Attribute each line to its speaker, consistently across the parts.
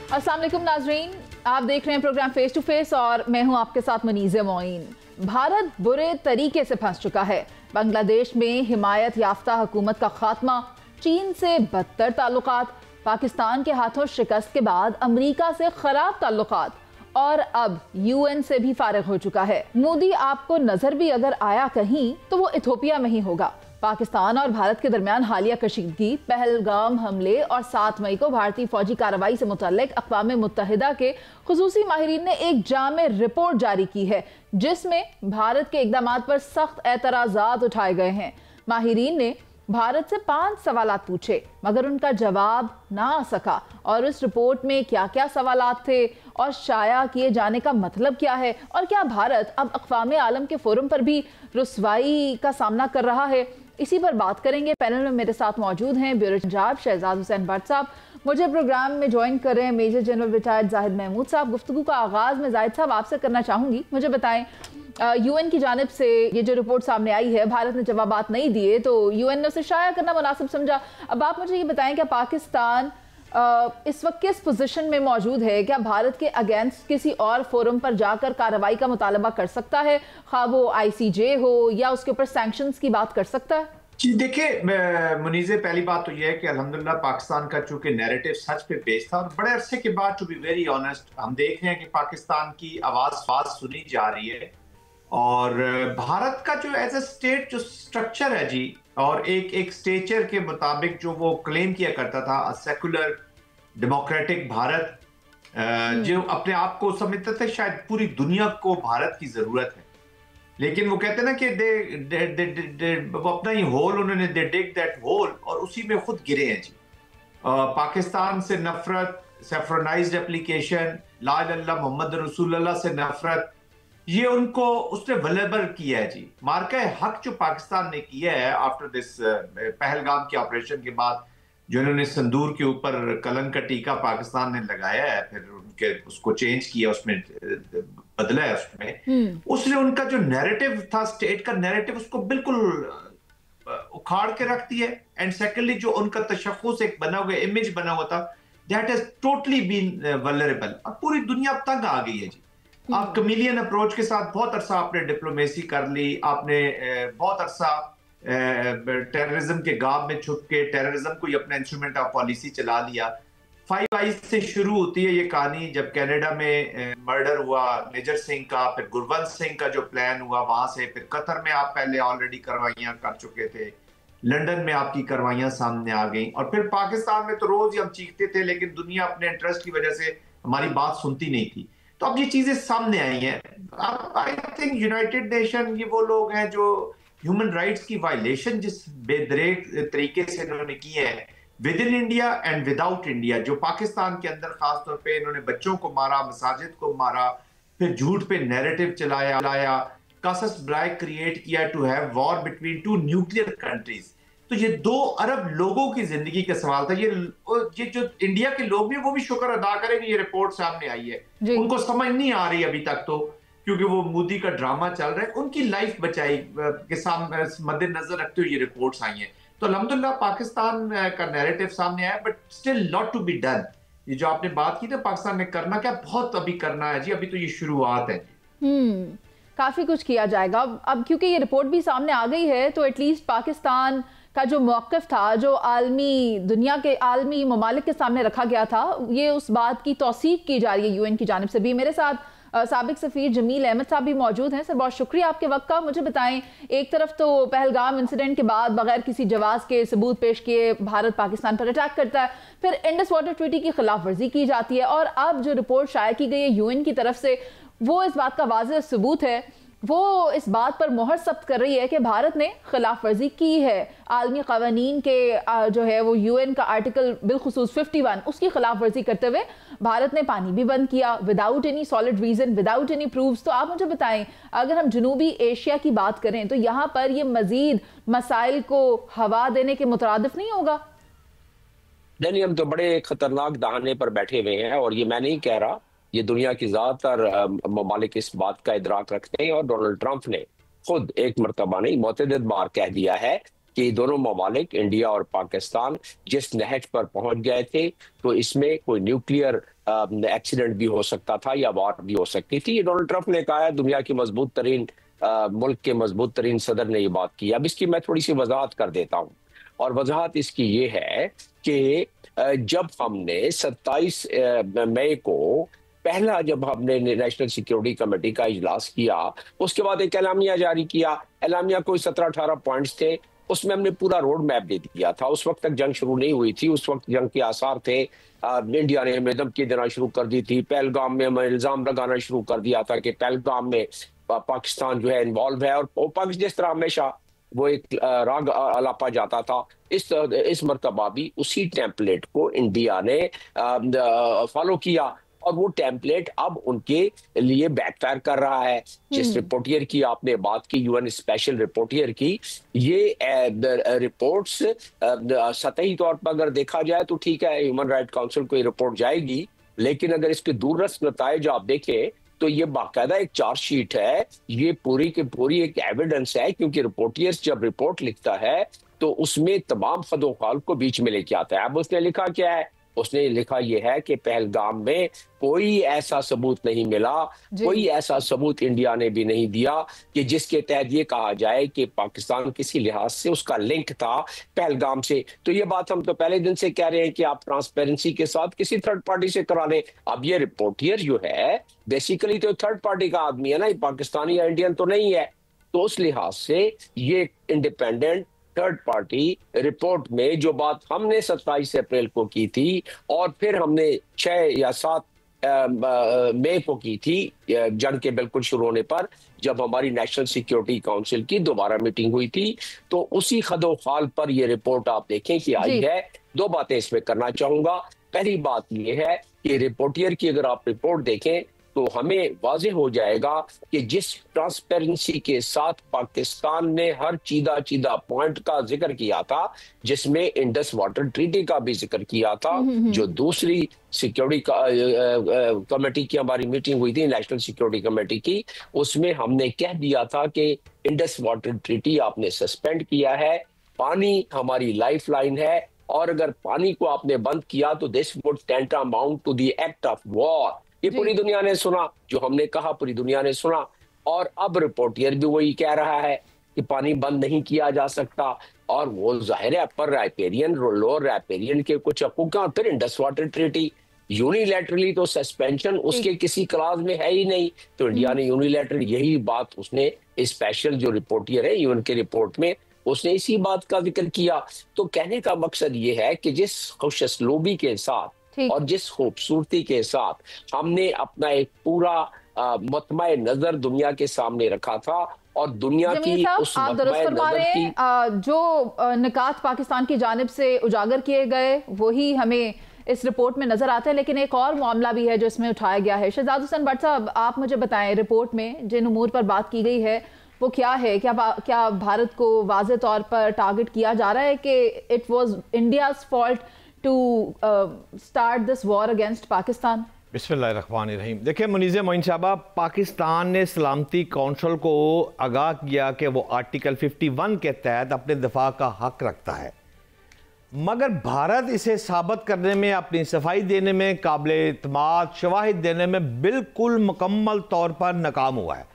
Speaker 1: अस्सलाम वालेकुम नाजरीन, आप देख रहे हैं प्रोग्राम फेस टू फेस और मैं हूं आपके साथ मनीज़ मोइन। भारत बुरे तरीके से फंस चुका है। बांग्लादेश में हिमायत याफ्ता हुकूमत का खात्मा, चीन से बदतर ताल्लुकात, पाकिस्तान के हाथों शिकस्त के बाद अमेरिका से खराब ताल्लुकात और अब यूएन से भी फारिग हो चुका है। मोदी आपको नजर भी अगर आया कहीं तो वो इथोपिया में ही होगा। पाकिस्तान और भारत के दरमियान हालिया कशीदगी, पहलगाम हमले और 7 मई को भारतीय फौजी कार्रवाई से मुतल्लिक अक़वाम मुत्तहिदा के खुसूसी माहिरीन ने एक जामे रिपोर्ट जारी की है, जिसमें भारत के इक़दामात पर सख्त एतराज़ात उठाए गए हैं। माहिरीन ने भारत से 5 सवालात पूछे मगर उनका जवाब ना आ सका। और इस रिपोर्ट में क्या क्या सवालात थे और शाया किए जाने का मतलब क्या है, और क्या भारत अब अक़वाम आलम के फोरम पर भी रुसवाई का सामना कर रहा है, इसी पर बात करेंगे। पैनल में मेरे साथ मौजूद हैं ब्यूरो पंजाब शहजाद हुसैन भट्ट साहब, मुझे प्रोग्राम में ज्वाइन कर रहे हैं major general retired Zahid Mahmood साहब। गुफ्तगू का आगाज़ में जाहिद साहब आपसे करना चाहूँगी, मुझे बताएं यूएन की जानिब से ये जो रिपोर्ट सामने आई है, भारत ने जवाबात नहीं दिए तो यूएन ने उसे शाया करना मुनासिब समझा। अब आप मुझे ये बताएं, क्या पाकिस्तान इस वक्त किस पोजीशन में मौजूद है? क्या भारत के अगेंस्ट किसी और फोरम पर जाकर कार्रवाई का मुतालबा कर सकता है, खा वो आईसीजे हो या उसके ऊपर सैंक्शंस की बात कर सकता है?
Speaker 2: जी देखिए मुनीज़े, पहली बात तो यह है कि अल्हम्दुलिल्लाह पाकिस्तान का चूंकि नैरेटिव सच पे बेस्ड था और बड़े अरसे के बाद, टू बी वेरी ऑनेस्ट, हम देख रहे हैं कि पाकिस्तान की आवाज सुनी जा रही है। और भारत का जो एज ए स्टेट जो स्ट्रक्चर है जी, और एक स्टेचर के मुताबिक जो वो क्लेम किया करता था, सेकुलर डेमोक्रेटिक भारत, जो अपने आप को समझते थे शायद पूरी दुनिया को भारत की जरूरत है। लेकिन वो कहते हैं ना कि वो अपना ही होल, उन्होंने दे डिग दैट होल और उसी में खुद गिरे हैं जी। पाकिस्तान से नफरत, सेफ्रोनाइज्ड एप्लीकेशन, ला इलाहा इल्लल्लाह मोहम्मद रसूलुल्लाह से नफरत, ये उनको उसने वलेबल किया है जी। मार्का हक जो पाकिस्तान ने किया है आफ्टर दिस पहलगाम के ऑपरेशन के बाद, जो इन्होंने संदूर के ऊपर कलंक का टीका पाकिस्तान ने लगाया है, फिर उनके उसको चेंज किया, उसमें बदला है, उसमें उसने उनका जो नैरेटिव था, स्टेट का नैरेटिव, उसको बिल्कुल उखाड़ के रख दिया। एंड सेकेंडली जो उनका तशख्खुस एक बना हुआ इमेज बना हुआ था, that has totally been vulnerable. अब पूरी दुनिया अब तंग आ गई है जी। आप कमीलियन अप्रोच के साथ बहुत अरसा आपने डिप्लोमेसी कर ली, आपने बहुत अरसा टेररिज्म के गाब में छुप के टेररिज्म को ही अपना इंस्ट्रूमेंट ऑफ पॉलिसी चला लिया। 5 आई से शुरू होती है ये कहानी, जब कनाडा में मर्डर हुआ मेजर सिंह का, फिर गुरवंत सिंह का जो प्लान हुआ वहां से, फिर कतर में आप पहले ऑलरेडी कार्रवाइयां कर चुके थे, लंदन में आपकी कार्रवाइयां सामने आ गई, और फिर पाकिस्तान में तो रोज ही हम चीखते थे लेकिन दुनिया अपने इंटरेस्ट की वजह से हमारी बात सुनती नहीं थी। तो अब ये चीजें सामने आई हैं। अब आई थिंक यूनाइटेड नेशन, ये वो लोग हैं जो ह्यूमन राइट्स की वायलेशन जिस बेदरेक तरीके से इन्होंने की है with in India and without India, जो पाकिस्तान के अंदर खासतौर पे इन्होंने बच्चों को मारा, मसाजिद को मारा, फिर झूठ पे नैरेटिव चलाया, कासस ब्लाई क्रिएट किया to have war between 2 nuclear countries. तो ये 2 अरब लोगों की जिंदगी का सवाल था। ये जो इंडिया के लोग भी, वो भी शुक्र अदा करें कि ये रिपोर्ट सामने आई है। उनको समझ नहीं आ रही अभी तक, तो क्योंकि वो मोदी का ड्रामा चल रहा है, उनकी लाइफ बचाई के सामने मद्देनजर रखते हुए ये रिपोर्ट्स आई हैं। तो अल्हम्दुलिल्लाह पाकिस्तान का नैरेटिव सामने आया, but still lot to be done. ये जो आपने बात की ना, पाकिस्तान ने करना क्या, बहुत अभी करना है जी, अभी तो ये शुरुआत है।
Speaker 1: काफी कुछ किया जाएगा अब क्योंकि ये रिपोर्ट भी सामने आ गई है, तो एटलीस्ट पाकिस्तान का जो मौक़िफ़ था, जो आलमी दुनिया के आलमी ममालिक के सामने रखा गया था, ये उस बात की तौसीक़ की जा रही है यूएन की जानिब से भी। मेरे साथ साबिक सफ़ीर जमील अहमद साहब भी मौजूद हैं। सर, बहुत शुक्रिया आपके वक्त का। मुझे बताएं, एक तरफ तो पहलगाम इंसिडेंट के बाद बगैर किसी जवाज़ के सबूत पेश किए भारत पाकिस्तान पर अटैक करता है, फिर इंडस वाटर ट्रीटी की खिलाफ वर्जी की जाती है, और अब जो रिपोर्ट शाया की गई है यूएन की तरफ से, वो इस बात का वाज़ेह सबूत है, वो इस बात पर मोहर सख्त कर रही है कि भारत ने खिलाफ वर्जी की है आलमी क़वानीन के, जो है वो यूएन का आर्टिकल बिलखुसूस 51, उसकी खिलाफ वर्जी करते हुए भारत ने पानी भी बंद किया without any solid reason, without any proofs. तो आप मुझे बताएं, अगर हम जनूबी एशिया की बात करें तो यहाँ पर ये मजीद मसाइल को हवा देने के मुतरादिफ नहीं होगा?
Speaker 3: नहीं, हम तो बड़े खतरनाक दहाने पर बैठे हुए हैं, और ये मैं नहीं कह रहा, ये दुनिया की ज़्यादातर ममालिक इस बात का इदराक रखते हैं, और डोनाल्ड ट्रंप ने खुद एक मरतबा नहीं मुतअद्दिद बार कह दिया है कि दोनों ममालिक इंडिया और पाकिस्तान जिस नहज पर पहुंच गए थे, तो इसमें कोई न्यूक्लियर एक्सीडेंट भी हो सकता था या वार भी हो सकती थी। ये डोनाल्ड ट्रंप ने कहा है, दुनिया की मजबूत तरीन मुल्क के मजबूत तरीन सदर ने ये बात की। अब इसकी मैं थोड़ी सी वजाहत कर देता हूँ, और वजाहत इसकी ये है कि जब हमने 27 मई को पहला जब हमने नेशनल सिक्योरिटी कमेटी का इजलास किया, उसके बाद एक एलामिया जारी किया। एलामिया कोई 17-18 पॉइंट्स थे, उसमें हमने पूरा रोड मैप दे दिया था। उस वक्त तक जंग शुरू नहीं हुई थी, उस वक्त जंग के आसार थे। इंडिया ने हमें धमकी देना शुरू कर दी थी, पहलगाम में हमें इल्जाम लगाना शुरू कर दिया था कि पहलगाम में पाकिस्तान जो है इन्वॉल्व है, और पाकिस्तान जिस तरह हमेशा वो एक राग अलापा जाता था, इस मरतबा भी उसी टेम्पलेट को इंडिया ने फॉलो किया, और वो टेम्पलेट अब उनके लिए बैकफायर कर रहा है। जिस रिपोर्टियर की आपने बात की, यूएन स्पेशल रिपोर्टियर की, ये रिपोर्ट्स सतही तौर पर अगर देखा जाए तो ठीक है, ह्यूमन राइट काउंसिल को ये रिपोर्ट जाएगी, लेकिन अगर इसके दूरस्थ नताइज आप देखें तो ये बाकायदा एक चार्जशीट है, ये पूरी की पूरी एक एविडेंस है। क्योंकि रिपोर्टियर्स जब रिपोर्ट लिखता है तो उसमें तमाम खदोखाल को बीच में लेके आता है। अब उसने लिखा क्या है? उसने लिखा यह है कि पहलगाम में कोई ऐसा सबूत नहीं मिला, कोई ऐसा सबूत इंडिया ने भी नहीं दिया कि जिसके तहत ये कहा जाए कि पाकिस्तान किसी लिहाज से उसका लिंक था पहलगाम से। तो ये बात हम तो पहले दिन से कह रहे हैं कि आप ट्रांसपेरेंसी के साथ किसी थर्ड पार्टी से करा लें। अब ये रिपोर्टियर जो है बेसिकली तो थर्ड पार्टी का आदमी है ना, ये पाकिस्तानी या इंडियन तो नहीं है। तो उस लिहाज से ये इंडिपेंडेंट थर्ड पार्टी रिपोर्ट में जो बात हमने 27 अप्रैल को की थी, और फिर हमने 6 या 7 मई को की थी, जंग के बिल्कुल शुरू होने पर, जब हमारी नेशनल सिक्योरिटी काउंसिल की दोबारा मीटिंग हुई थी, तो उसी खदोखाल पर यह रिपोर्ट आप देखें कि आई है। दो बातें इसमें करना चाहूंगा। पहली बात यह है कि रिपोर्टियर की अगर आप रिपोर्ट देखें तो हमें वाज़ेह हो जाएगा कि जिस ट्रांसपेरेंसी के साथ पाकिस्तान ने हर चीदा पॉइंट का जिक्र किया था, जिसमें इंडस वाटर ट्रीटी का भी जिक्र किया था, जो दूसरी सिक्योरिटी कमेटी की हमारी मीटिंग हुई थी, नेशनल सिक्योरिटी कमेटी की, उसमें हमने कह दिया था कि इंडस वाटर ट्रीटी आपने सस्पेंड किया है, पानी हमारी लाइफ लाइन है, और अगर पानी को आपने बंद किया तो this would tantamount to the act of war. ये पूरी दुनिया ने सुना, जो हमने कहा पूरी दुनिया ने सुना। और अब रिपोर्टियर भी वही कह रहा है कि पानी बंद नहीं किया जा सकता, और वो जाहिर है अपर राइपेरियन लोअर राइपेरियन के कुछ हकूक, फिर इंडस वाटर ट्रीटी यूनिलैटरली तो सस्पेंशन उसके किसी क्लास में है ही नहीं। तो इंडिया ने यूनिलैटरल यही बात उसने स्पेशल जो रिपोर्टियर है यूएन के रिपोर्ट में उसने इसी बात का जिक्र किया। तो कहने का मकसद ये है कि जिस खुशअस्लूबी के साथ और जिस खूबसूरती के साथ हमने अपना एक पूरा मतमा नजर दुनिया के सामने रखा था, और दुनिया की उस मतमा नजर की
Speaker 1: जो निकात पाकिस्तान की जानिब से उजागर किए गए वही हमें इस रिपोर्ट में नजर आते हैं। लेकिन एक और मामला भी है जो इसमें उठाया गया है। शहजाद हुसैन भट्ट साहब, आप मुझे बताएं, रिपोर्ट में जिन उमूर पर बात की गई है वो क्या है? क्या भारत को वाज़े तौर पर टारगेट किया जा रहा है कि it was India's fault to start this war against Pakistan?
Speaker 4: बिस्मिल्लाहिर्रहमानिर्रहीम। देखिए मुनीज़ मोइन साहबा, पाकिस्तान ने सलामती कौंसिल को आगाह किया कि वो आर्टिकल 51 के तहत अपने दिफा का हक रखता है, मगर भारत इसे साबित करने में, अपनी सफाई देने में, काबिल एतमाद शवाहिद देने में बिल्कुल मुकम्मल तौर पर नाकाम हुआ है।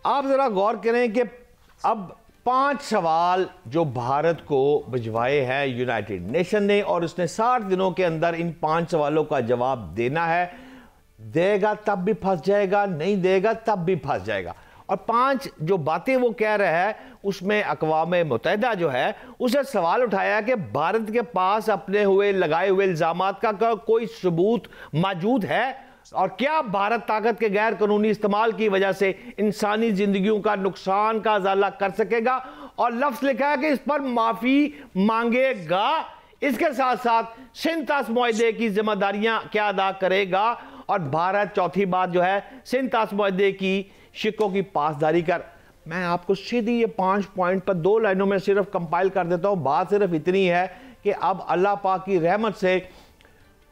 Speaker 4: आप ज़रा गौर करें कि अब 5 सवाल जो भारत को भिजवाए हैं यूनाइटेड नेशन ने, और उसने 60 दिनों के अंदर इन 5 सवालों का जवाब देना है। देगा तब भी फंस जाएगा, नहीं देगा तब भी फंस जाएगा। और 5 जो बातें वो कह रहा है उसमें अक़वाम मुत्तहिदा जो है उसे सवाल उठाया कि भारत के पास अपने हुए लगाए हुए इल्ज़ामात का कोई सबूत मौजूद है, और क्या भारत ताकत के गैर कानूनी इस्तेमाल की वजह से इंसानी जिंदगियों का नुकसान का अजाला कर सकेगा, और लफ्ज़ लिखा है कि इस पर माफ़ी मांगेगा। इसके साथ साथ सिंतास मुआहदे की जिम्मेदारियां क्या अदा करेगा, और भारत चौथी बात जो है सिंतास मुआहदे की शिकों की पासदारी कर। मैं आपको सीधी ये 5 पॉइंट पर 2 लाइनों में सिर्फ कंपाइल कर देता हूं। बात सिर्फ इतनी है कि अब अल्लाह पाक की रहमत से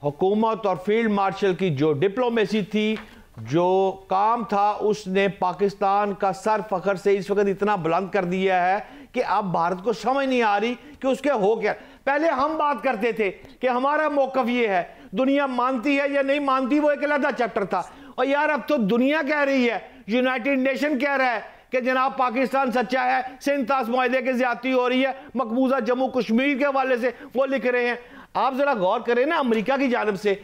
Speaker 4: हुकूमत और फील्ड मार्शल की जो डिप्लोमेसी थी, जो काम था, उसने पाकिस्तान का सर फखर से इस वक्त इतना बुलंद कर दिया है कि अब भारत को समझ नहीं आ रही कि उसके हो क्या। पहले हम बात करते थे कि हमारा मौकफ ये है, दुनिया मानती है या नहीं मानती वो एक अलग चैप्टर था। और यार अब तो दुनिया कह रही है, यूनाइटेड नेशन कह रहा है कि जनाब पाकिस्तान सच्चा है, सिंध ताश मुआहदे की ज्यादती हो रही है, मकबूजा जम्मू कश्मीर के हवाले से वो लिख रहे हैं। आप जरा गौर करें ना, अमेरिका की जानब से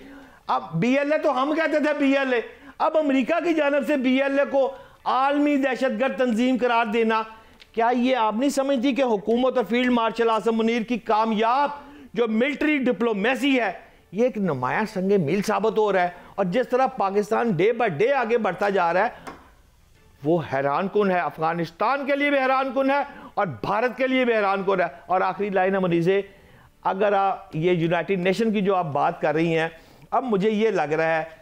Speaker 4: अब BLA तो हम कहते थे BLA, अब अमेरिका की जानब से BLA को आलमी दहशतगर्द तंजीम करार देना, क्या ये आप नहीं समझती कि हुकूमत और फील्ड मार्शल आसम मुनीर की कामयाब जो मिलिट्री डिप्लोमेसी है ये एक नुमाया संगे मील साबित हो रहा है। और जिस तरह पाकिस्तान डे बाय डे आगे बढ़ता जा रहा है वो हैरान कुन है, अफगानिस्तान के लिए भी हैरान कुन है और भारत के लिए भी हैरान कुन है। और आखिरी लाइन है मनीज़े, अगर ये यूनाइटेड नेशन की जो आप बात कर रही हैं, अब मुझे ये लग रहा है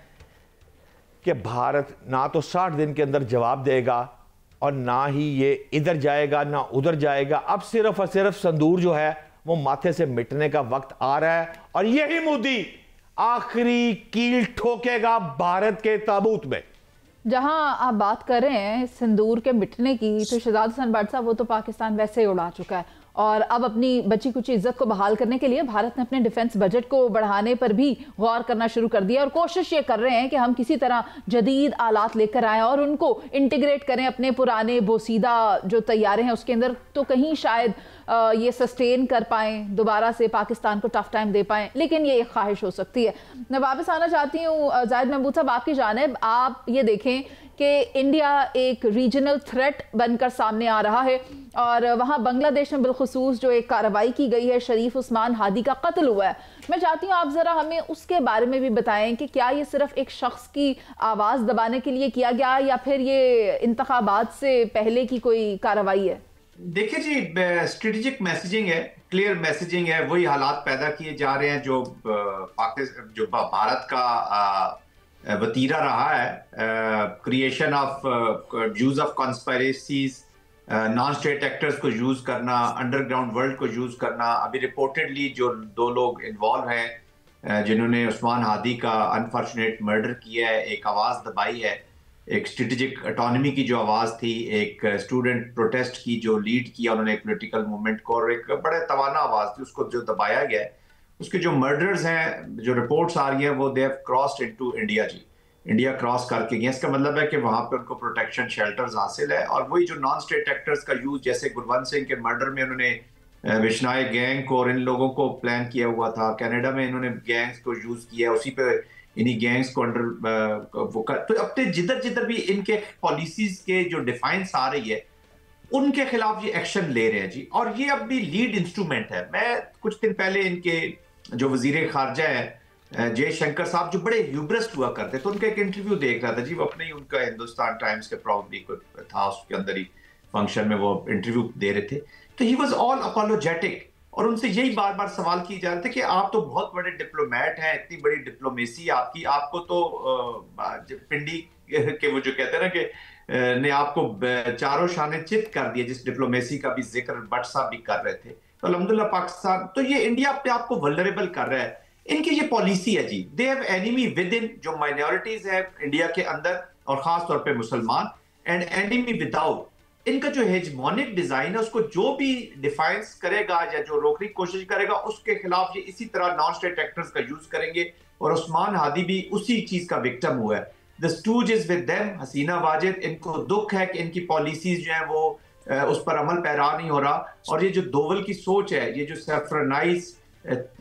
Speaker 4: कि भारत ना तो 60 दिन के अंदर जवाब देगा और ना ही ये इधर जाएगा ना उधर जाएगा। अब सिर्फ और सिर्फ संदूर जो है वो माथे से मिटने का वक्त आ रहा है और यही मोदी आखिरी कील ठोकेगा भारत के ताबूत में।
Speaker 1: जहां आप बात कर रहे हैं सिंदूर के मिटने की, तो शहजाद हसन भट्ट साहब वो तो पाकिस्तान वैसे ही उड़ा चुका है और अब अपनी बची कुछ इज्जत को बहाल करने के लिए भारत ने अपने डिफेंस बजट को बढ़ाने पर भी गौर करना शुरू कर दिया और कोशिश ये कर रहे हैं कि हम किसी तरह जदीद आलात लेकर आएं और उनको इंटीग्रेट करें अपने पुराने बोसीदा जो तैयारे हैं उसके अंदर, तो कहीं शायद ये सस्टेन कर पाएं, दोबारा से पाकिस्तान को टफ टाइम दे पाएं। लेकिन ये एक ख्वाहिश हो सकती है। मैं वापस आना चाहती हूँ जाहिद महमूद साहब आपकी जानिब। आप ये देखें कि इंडिया एक रीजनल थ्रेट बनकर सामने आ रहा है और वहाँ बांग्लादेश में बिलखुसूस जो एक कार्रवाई की गई है, शरीफ उस्मान हादी का कत्ल हुआ है। मैं चाहती हूँ आप ज़रा हमें उसके बारे में भी बताएं कि क्या ये सिर्फ एक शख्स की आवाज़ दबाने के लिए किया गया या फिर ये इंतखाबात से पहले की कोई कार्रवाई है?
Speaker 2: देखिए जी, स्ट्रेटेजिक मैसेजिंग है, क्लियर मैसेजिंग है। वही हालात पैदा किए जा रहे हैं जो भारत का वतीरा रहा है, creation of use of conspiracies, non state actors को यूज करना, अंडरग्राउंड वर्ल्ड को यूज करना। अभी रिपोर्टेडली जो 2 लोग इन्वॉल्व हैं जिन्होंने उस्मान हादी का अनफॉर्चुनेट मर्डर किया है, एक आवाज़ दबाई है, एक स्ट्रेटेजिक ऑटोनॉमी की जो आवाज़ थी, एक स्टूडेंट प्रोटेस्ट की जो लीड किया उन्होंने एक पॉलिटिकल मूवमेंट को, और एक बड़े तवाना आवाज़ थी, उसको जो दबाया गया है। उसके जो मर्डर्स हैं, जो रिपोर्ट्स आ रही हैं, वो they have crossed into India जी, इंडिया क्रॉस करके गए। इसका मतलब है कि वहाँ पे उनको प्रोटेक्शन शेल्टर्स हासिल है। और वही जो नॉन स्टेट एक्टर्स का यूज, जैसे गुरवंत सिंह के मर्डर में उन्होंने बिश्नोई गैंग को और इन लोगों को प्लान किया हुआ था, कनाडा में इन्होंने गैंग्स को यूज किया, उसी पे इन्हीं गैंग्स को अंडर वो कर, तो अपने जिधर जिधर भी इनके पॉलिसीज के जो डिफाइंस आ रही है उनके खिलाफ ये एक्शन ले रहे हैं जी। और ये अब भी लीड इंस्ट्रूमेंट है। मैं कुछ दिन पहले इनके जो वजीर खारजा है जयशंकर साहब, जो बड़े ह्यूब्रिस्ट हुआ करते, तो उनका एक इंटरव्यू देख रहा था जी, वो अपने ही उनका हिंदुस्तान टाइम्स के प्रॉब्ली था, उसके अंदर ही फंक्शन में वो इंटरव्यू दे रहे थे। तो ही वाज ऑल अपोलोजेटिक और उनसे यही बार बार सवाल किए जा रहे थे कि आप तो बहुत बड़े डिप्लोमेट हैं, इतनी बड़ी डिप्लोमेसी आपकी, आपको तो पिंडी के वो जो कहते हैं ना कि ने आपको चारों शाने चित कर दिया, जिस डिप्लोमेसी का भी जिक्र भट्ट साहब भी कर रहे थे। तो अल्हम्दुलिल्लाह पाकिस्तान, तो ये इंडिया अपने आप को वल्नरेबल कर रहा है। इनकी ये पॉलिसी है जी, दे हैव एनिमी विद इन, जो माइनॉरिटीज है इंडिया के अंदर और खास तौर पे मुसलमान, एंड एनिमी विदाउट। इनका जो हेजमोनिक डिजाइन है उसको जो भी डिफाइंस करेगा या जो रोकने की कोशिश करेगा उसके खिलाफ ये इसी तरह नॉन स्टेट एक्टर्स का यूज करेंगे। और उस्मान हादी भी उसी चीज का विक्टिम हुआ है। The stooge is with them, Hasina Wajed, इनको दुख है कि इनकी पॉलिसीज जो है वो उस पर अमल पैरा नहीं हो रहा। और ये जो दोवल की सोच है, ये जो सेफ्रनाइज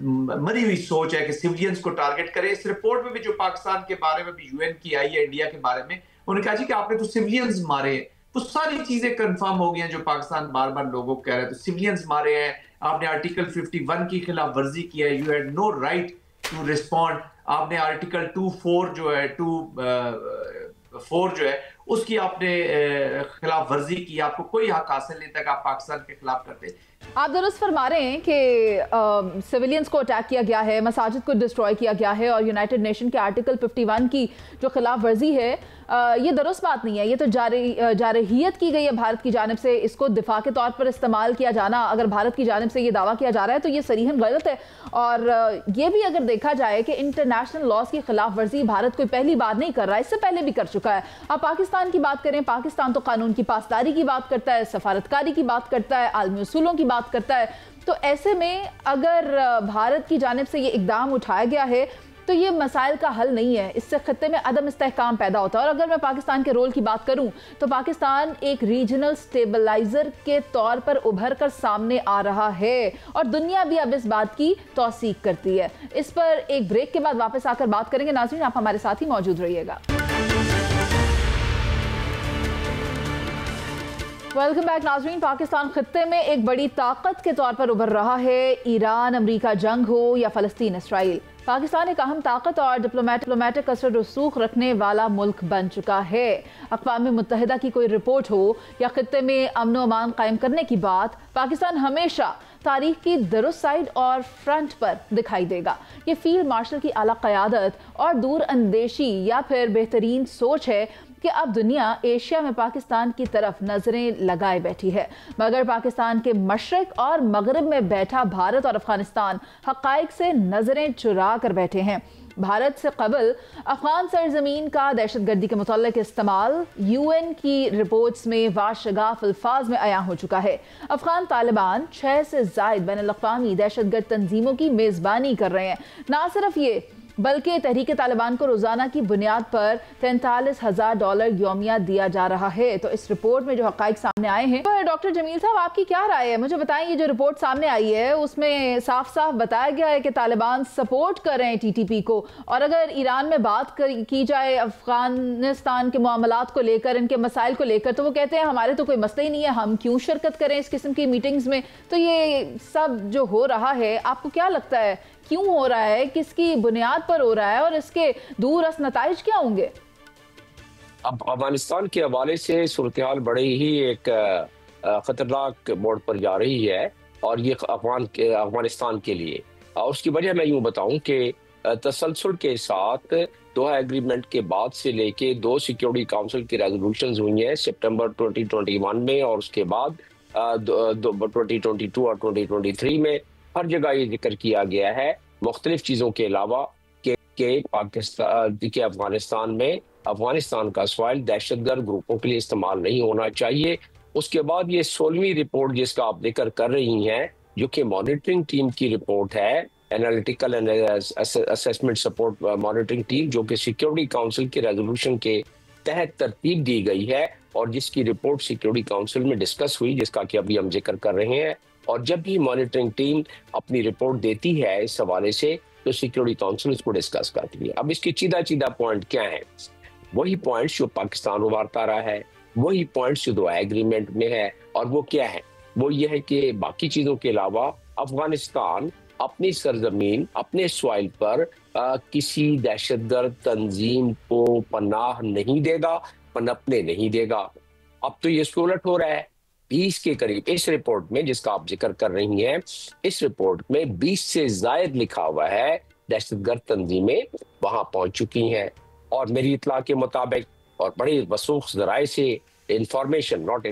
Speaker 2: मरी हुई सोच है कि सिविलियंस को टारगेट करे। इस रिपोर्ट में भी जो पाकिस्तान के बारे में भी यूएन की आई है इंडिया के बारे में, उन्होंने कहा जी कि आपने तो सिविलियंस मारे, वो सारी चीजें कंफर्म हो गई हैं जो पाकिस्तान बार बार लोगों को कह रहे हैं। तो सिविलियंस मारे हैं, आपने आर्टिकल 51 की खिलाफ वर्जी की है, you had no right to respond. आपने आर्टिकल 24 जो है 24 जो है उसकी आपने खिलाफ वर्जी की, आपको कोई हक हासिल नहीं था कि आप पाकिस्तान के खिलाफ करते।
Speaker 1: आप दुरुस्त फरमा रहे हैं कि सिविलियंस को अटैक किया गया है, मसाजिद को डिस्ट्रॉय किया गया है और यूनाइटेड नेशन के आर्टिकल 51 की जो खिलाफ वर्जी है ये दुरुस्त बात नहीं है। ये तो जारहियत की गई है भारत की जानिब से, इसको दिफा के तौर पर इस्तेमाल किया जाना अगर भारत की जानिब से ये दावा किया जा रहा है तो ये सरीहन गलत है। और ये भी अगर देखा जाए कि इंटरनेशनल लॉज की खिलाफ वर्जी भारत कोई पहली बार नहीं कर रहा है, इससे पहले भी कर चुका है। आप पाकिस्तान की बात करें, पाकिस्तान तो कानून की पासदारी की बात करता है, सफारतकारी की बात करता है, आलमी उसूलों की बात करता है। तो ऐसे में अगर भारत की जानिब से ये इकदाम उठाया गया है तो ये मसाइल का हल नहीं है, इससे खत्ते में अदम इस्तेहकाम पैदा होता है। और अगर मैं पाकिस्तान के रोल की बात करूं तो पाकिस्तान एक रीजनल स्टेबलाइजर के तौर पर उभर कर सामने आ रहा है और दुनिया भी अब इस बात की तौसीक करती है। इस पर एक ब्रेक के बाद वापस आकर बात करेंगे। नाज़रीन, आप हमारे साथ ही मौजूद रहिएगा। वेलकम बैक नाज़रीन। पाकिस्तान खित्ते में एक बड़ी ताकत के तौर पर उभर रहा है। ईरान अमरीका जंग हो या फ़लस्तीन इसराइल, पाकिस्तान एक अहम ताकत और डिप्लोमेटिक असर रसूख रखने वाला मुल्क बन चुका है। अक़वाम मुत्तहिदा की कोई रिपोर्ट हो या खित्ते में अमन व अमान कायम करने की बात, पाकिस्तान हमेशा तारीख की दुरुस्त साइड और फ्रंट पर दिखाई देगा। ये फील्ड मार्शल की आला क़यादत और दूर अंदेशी या फिर बेहतरीन सोच है कि अब दुनिया एशिया में पाकिस्तान की तरफ नजरें लगाए बैठी है, मगर पाकिस्तान के मशरक और मगरब में बैठा भारत और अफगानिस्तान हक़ाइक़ से नजरें चुरा कर बैठे हैं। भारत से कबल अफगान सरजमीन का दहशतगर्दी के मुताल्लिक इस्तेमाल UN की रिपोर्ट्स में वाशगाफ अल्फाज में अयां हो चुका है। अफगान तालिबान 6 से ज़ायद बैनुल-अक़वामी दहशतगर्द तंजीमों की मेज़बानी कर रहे हैं। ना सिर्फ ये बल्कि तहरीक तालिबान को रोजाना की बुनियाद पर $43,000 यौमिया दिया जा रहा है। तो इस रिपोर्ट में जो हक़ाइक़ सामने आए हैं, तो डॉक्टर जमील साहब आपकी क्या राय है? मुझे बताएं, ये जो रिपोर्ट सामने आई है उसमें साफ साफ बताया गया है कि तालिबान सपोर्ट कर रहे हैं TTP को, और अगर ईरान में बात की जाए अफगानिस्तान के मामलात को लेकर, इनके मसाइल को लेकर, तो वो कहते हैं हमारे तो कोई मसला ही नहीं है, हम क्यों शिरकत करें इस किस्म की मीटिंग्स में। तो ये सब जो हो रहा है, आपको क्या लगता है क्यों हो रहा है, किसकी बुनियाद पर हो रहा है और इसके दूरअस नताइज क्या होंगे?
Speaker 3: अब अफगानिस्तान के हवाले से सूरत हाल बड़े ही एक खतरनाक मोड़ पर जा रही है, और ये अफगानिस्तान के लिए। और उसकी वजह मैं यूं बताऊं कि तसलसल के साथ दोहा एग्रीमेंट के बाद से लेके 2 सिक्योरिटी काउंसिल की रेजोल्यूशंस हुई हैं सितंबर 2021 में, और उसके बाद 2022 और 2023 में हर जगह ये जिक्र किया गया है मुख्तलिफ चीज़ों के अलावा कि पाकिस्तान के अफगानिस्तान का सॉइल दहशतगर्द ग्रुपों के लिए इस्तेमाल नहीं होना चाहिए। उसके बाद ये 16वीं रिपोर्ट जिसका आप जिक्र कर रही हैं, जो कि मॉनिटरिंग टीम की रिपोर्ट है, analytical and assessment support monitoring team, जो कि सिक्योरिटी काउंसिल के रेजोल्यूशन के तहत तरतीब दी गई है और जिसकी रिपोर्ट सिक्योरिटी काउंसिल में डिस्कस हुई, जिसका कि अभी हम जिक्र कर रहे हैं। और जब भी मॉनिटरिंग टीम अपनी रिपोर्ट देती है इस हवाले से, तो सिक्योरिटी काउंसिल इसको डिस्कस करती है। अब इसके सीधा पॉइंट क्या है? वही पॉइंट्स जो पाकिस्तान उभारता रहा है, वही पॉइंट्स जो दोहा एग्रीमेंट में है। और वो क्या है? वो ये है कि बाकी चीजों के अलावा अफगानिस्तान अपनी सरजमीन, अपने सॉइल पर किसी दहशतगर्द तंजीम को पनाह नहीं देगा, पनपने नहीं देगा। अब तो ये उलट हो रहा है। 20 के करीब इस रिपोर्ट में, जिसका आप जिक्र कर रही हैं, इस रिपोर्ट में 20 से जायद लिखा हुआ है दहशतगर्द तंजीमें वहां पहुंच चुकी हैं। और मेरी इतला के मुताबिक, और बड़ी वसूख जराए से इंफॉर्मेशन, नॉट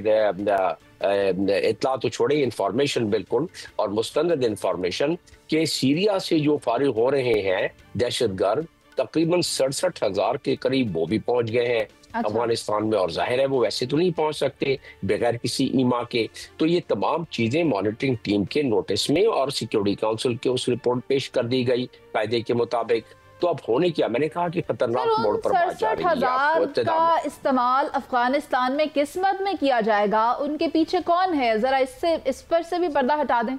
Speaker 3: इतला तो छोड़े, इंफॉर्मेशन बिल्कुल और मुस्तंद इंफॉर्मेशन, के सीरिया से जो फारिग हो रहे हैं दहशतगर्द, तकरीबन 67,000 के करीब वो भी पहुंच गए हैं अफगानिस्तान में। और जाहिर है वो वैसे तो नहीं पहुंच सकते बगैर किसी ईमा के। तो ये तमाम चीजें मॉनिटरिंग टीम के नोटिस में और सिक्योरिटी काउंसिल के उस रिपोर्ट पेश कर दी गई कायदे के मुताबिक। तो अब होने क्या, मैंने कहा कि खतरनाक मोड़ पर बात जा रही है।
Speaker 1: 67,000 का इस्तेमाल अफगानिस्तान में किस मद में किया जाएगा, उनके पीछे कौन है, जरा इस पर से भी पर्दा हटा दें।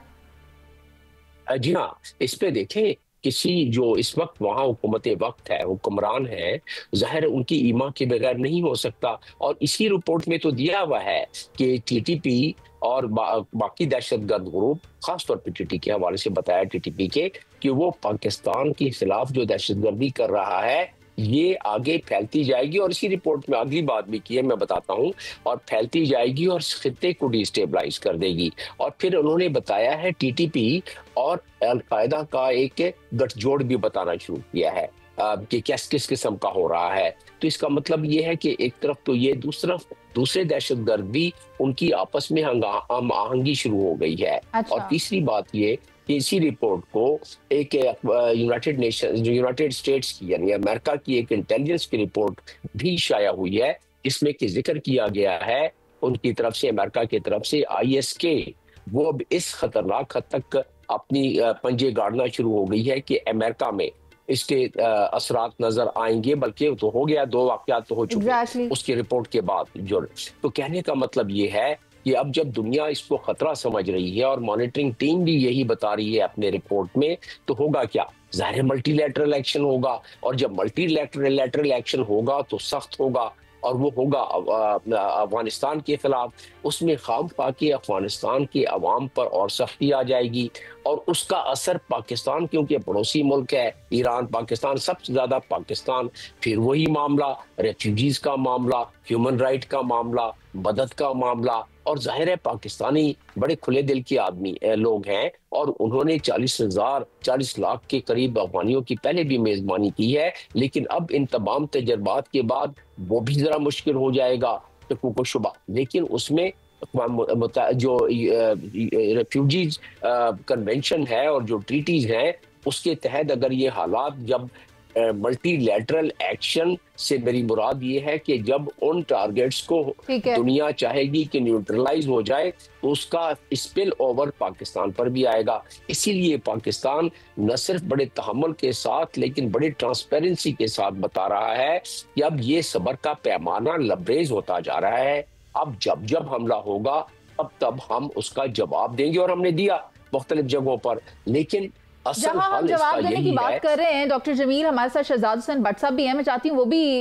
Speaker 3: जी हाँ, इस पे देखें, किसी जो इस वक्त वहाँ हुकूमत वक्त है, हुक्मरान है, जाहिर उनकी ईमा के बगैर नहीं हो सकता। और इसी रिपोर्ट में तो दिया हुआ है कि TTP और बाकी दहशतगर्द ग्रुप, खासतौर पर TTP के हवाले से बताया TTP के, कि वो पाकिस्तान के खिलाफ जो दहशतगर्दी कर रहा है ये आगे फैलती जाएगी। और इसी रिपोर्ट में अगली बात भी की है, मैं बताता हूँ, और फैलती जाएगी और खित्ते को डिस्टेबलाइज कर देगी। और फिर उन्होंने बताया है TTP और अल-कायदा का एक गठजोड़ भी बताना शुरू किया है कि किस किस्म का हो रहा है। तो इसका मतलब ये है कि एक तरफ तो ये, दूसरे दहशतगर्द भी, उनकी आपस में हम आहंगी शुरू हो गई है।
Speaker 1: अच्छा।
Speaker 3: और तीसरी बात ये, इसी रिपोर्ट को एक यूनाइटेड स्टेट्स की, यानी अमेरिका की एक इंटेलिजेंस की रिपोर्ट भी शाया हुई है, जिसमें कि जिक्र किया गया है उनकी तरफ से, अमेरिका की तरफ से, ISK वो अब इस खतरनाक हद तक अपनी पंजे गाड़ना शुरू हो गई है कि अमेरिका में इसके असरात नजर आएंगे, बल्कि तो हो गया, 2 वाकयात तो हो चुके
Speaker 1: exactly.
Speaker 3: उसकी रिपोर्ट के बाद जो। तो कहने का मतलब ये है कि अब जब दुनिया इसको खतरा समझ रही है और मॉनिटरिंग टीम भी यही बता रही है अपने रिपोर्ट में, तो होगा क्या? ज़ाहिर मल्टीलैटरल एक्शन होगा, और जब मल्टीलैटरल एक्शन होगा तो सख्त होगा, और वो होगा अफगानिस्तान के खिलाफ। उसमें खामखा के अफगानिस्तान के अवाम पर और सख्ती आ जाएगी, और उसका असर पाकिस्तान, क्योंकि पड़ोसी मुल्क है ईरान, पाकिस्तान सबसे ज्यादा पाकिस्तान, फिर वही मामला रेफ्यूजीज का मामला, ह्यूमन राइट का मामला, मदद का मामला। और जाहिर है पाकिस्तानी बड़े खुले दिल के आदमी लोग हैं, और उन्होंने 40 लाख के करीब अफगानियों की पहले भी मेजबानी की है, लेकिन अब इन तमाम तजर्बात के बाद वो भी जरा मुश्किल हो जाएगा को शुबा। लेकिन उसमें जो रेफ्यूजीज कन्वेंशन है और जो ट्रीटीज हैं, उसके तहत अगर ये हालात, जब मल्टीलैटरल एक्शन से मेरी मुराद ये है कि जब उन टारगेट्स को दुनिया चाहेगी कि न्यूट्रलाइज हो जाए, तो उसका स्पिल ओवर पाकिस्तान पर भी आएगा। इसीलिए पाकिस्तान न सिर्फ बड़े तहम्मुल के साथ लेकिन बड़ी ट्रांसपेरेंसी के साथ बता रहा है कि अब ये सब्र का पैमाना लबरेज होता जा रहा है। अब जब हमला होगा तब हम उसका जवाब देंगे, और हमने दिया मुख्तलिफ जगहों पर। लेकिन
Speaker 1: जहां हम जवाब देने की बात कर रहे हैं, डॉक्टर जमील, हमारे साथ शहजाद हुसैन भट्ट साहब भी हैं, मैं चाहती हूँ वो भी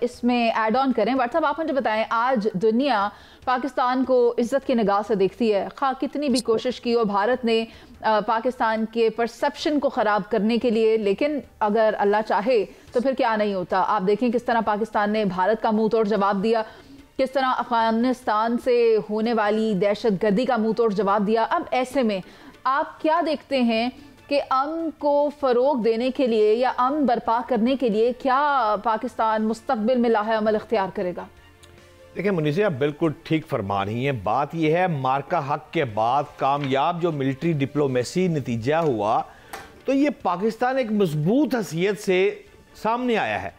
Speaker 1: इसमें ऐड ऑन करें। भट्ट साहब, आप मुझे बताएं, आज दुनिया पाकिस्तान को इज्जत की निगाह से देखती है, खा कितनी भी कोशिश की हो भारत ने पाकिस्तान के परसेप्शन को ख़राब करने के लिए, लेकिन अगर अल्लाह चाहे तो फिर क्या नहीं होता। आप देखें किस तरह पाकिस्तान ने भारत का मुंह तोड़ जवाब दिया, किस तरह अफगानिस्तान से होने वाली दहशत गर्दी का मुंह तोड़ जवाब दिया। अब ऐसे में आप क्या देखते हैं कि अमन को फ़रोग देने के लिए या अमन बर्पा करने के लिए क्या पाकिस्तान मुस्तकबिल में लाहे अमल इख्तियार करेगा?
Speaker 4: देखिए मुनीज़, आप बिल्कुल ठीक फरमा रही हैं। बात यह है, मार्का हक के बाद कामयाब जो मिलिट्री डिप्लोमेसी नतीजा हुआ, तो ये पाकिस्तान एक मजबूत हैसियत से सामने आया है।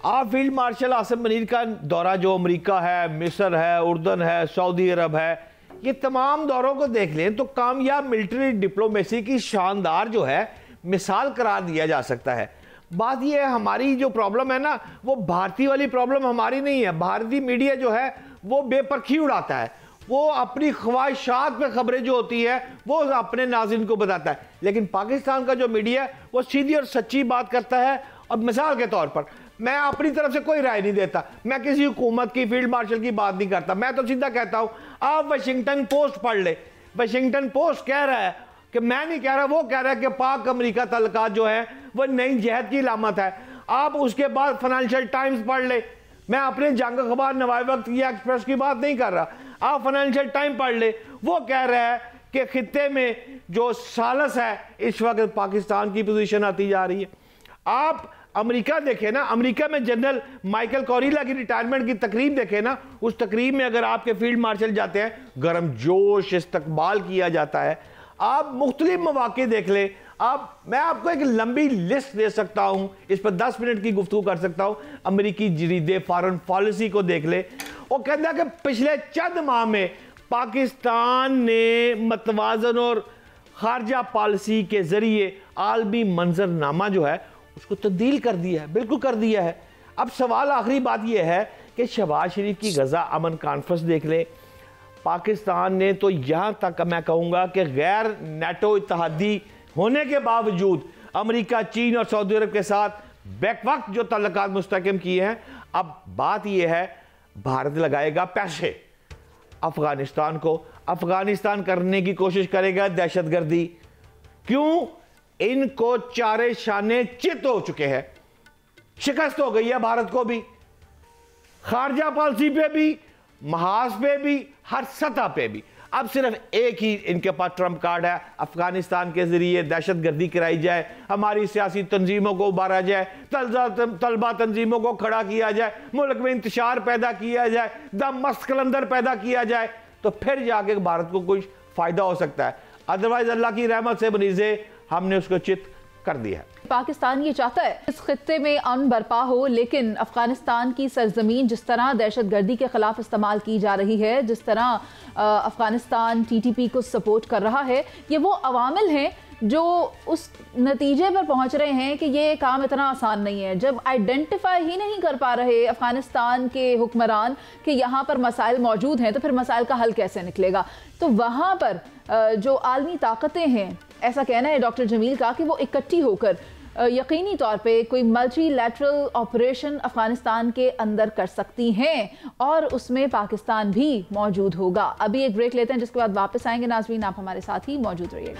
Speaker 4: आप फील्ड मार्शल आसिम मुनीर का दौरा जो अमेरिका है, मिस्र है, उर्दन है, सऊदी अरब है, ये तमाम दौरों को देख लें तो कामयाब मिलिट्री डिप्लोमेसी की शानदार जो है मिसाल करार दिया जा सकता है। बात यह है, हमारी जो प्रॉब्लम है ना, वो भारतीय वाली प्रॉब्लम हमारी नहीं है। भारतीय मीडिया जो है वो बेपरखी उड़ाता है, वो अपनी ख्वाहिशात पे खबरें जो होती है वो अपने नाज़रीन को बताता है। लेकिन पाकिस्तान का जो मीडिया है वो सीधी और सच्ची बात करता है। और मिसाल के तौर पर मैं अपनी तरफ से कोई राय नहीं देता, मैं किसी हुकूमत की फील्ड मार्शल की बात नहीं करता, मैं तो सीधा कहता हूं आप वाशिंगटन पोस्ट पढ़ ले। वाशिंगटन पोस्ट कह रहा है कि, मैं नहीं कह रहा, वो कह रहा है कि पाक अमेरिका तल्लुकात जो है वो नई जहद की अलामत है। आप उसके बाद फाइनेंशियल टाइम्स पढ़ ले, मैं अपने जंग अखबार नवाए वक्त या एक्सप्रेस की बात नहीं कर रहा, आप फाइनेंशियल टाइम पढ़ ले, वो कह रहा है कि खित्ते में जो सालस है इस वक्त पाकिस्तान की पोजीशन आती जा रही है। आप अमेरिका देखें ना, अमेरिका में जनरल माइकल कोरिला की रिटायरमेंट की तकरीब देखें ना, उस तकरीब में अगर आपके फील्ड मार्शल जाते हैं गर्म जोश इस्तकबाल किया जाता है। आप मुख्तलिफ मौके देख ले, मैं आपको एक लंबी लिस्ट दे सकता हूं, इस पर 10 मिनट की गुफ्तगू कर सकता हूं। अमेरिकी जरीदे फॉरेन पॉलिसी को देख ले, वो कहता है कि पिछले चंद माह में पाकिस्तान ने मतवाजन और खारजा पॉलिसी के जरिए आलमी मंजरनामा जो है उसको तब्दील कर दिया है, बिल्कुल कर दिया है। अब सवाल, आखिरी बात यह है कि शहबाज शरीफ की गजा अमन कॉन्फ्रेंस देख ले, पाकिस्तान ने तो यहां तक मैं कहूंगा कि गैर नेटो इत्तेहादी होने के बावजूद अमेरिका, चीन और सऊदी अरब के साथ बैकवक्त जो तल्लुकात मुस्तहकम किए हैं। अब बात यह है, भारत लगाएगा पैसे अफगानिस्तान को, अफगानिस्तान करने की कोशिश करेगा दहशतगर्दी। क्यों? इनको चारे शाने चित हो चुके हैं, शिकस्त हो गई है भारत को भी, खारजा पॉलिसी पे भी, महाज पे भी, हर सतह पे भी। अब सिर्फ एक ही इनके पास ट्रम्प कार्ड है, अफगानिस्तान के जरिए दहशतगर्दी कराई जाए, हमारी सियासी तंजीमों को उबारा जाए, तलबा तंजीमों को खड़ा किया जाए, मुल्क में इंतशार पैदा किया जाए, दमस्त कलंदर पैदा किया जाए, तो फिर जाके भारत को कुछ फायदा हो सकता है। अदरवाइज अल्लाह की रहमत से बनीजे हमने उसको चित कर दिया है।
Speaker 1: पाकिस्तान ये चाहता है इस खित्ते में अमन बरपा हो, लेकिन अफगानिस्तान की सरजमीन जिस तरह दहशतगर्दी के खिलाफ इस्तेमाल की जा रही है, जिस तरह अफगानिस्तान TTP को सपोर्ट कर रहा है, ये वो अवामिल हैं जो उस नतीजे पर पहुंच रहे हैं कि ये काम इतना आसान नहीं है। जब आइडेंटिफाई ही नहीं कर पा रहे अफगानिस्तान के हुक्मरान कि यहाँ पर मसाइल मौजूद हैं, तो फिर मसाइल का हल कैसे निकलेगा? तो वहाँ पर जो आलमी ताकतें हैं, ऐसा कहना है डॉक्टर जमील का कि वो इकट्ठी होकर यकीनी तौर पे कोई मल्टीलैटरल ऑपरेशन अफगानिस्तान के अंदर कर सकती हैं और उसमें पाकिस्तान भी मौजूद होगा। अभी एक ब्रेक लेते हैं, जिसके बाद वापस आएंगे। नाज़रीन, आप हमारे साथ ही मौजूद रहिएगा।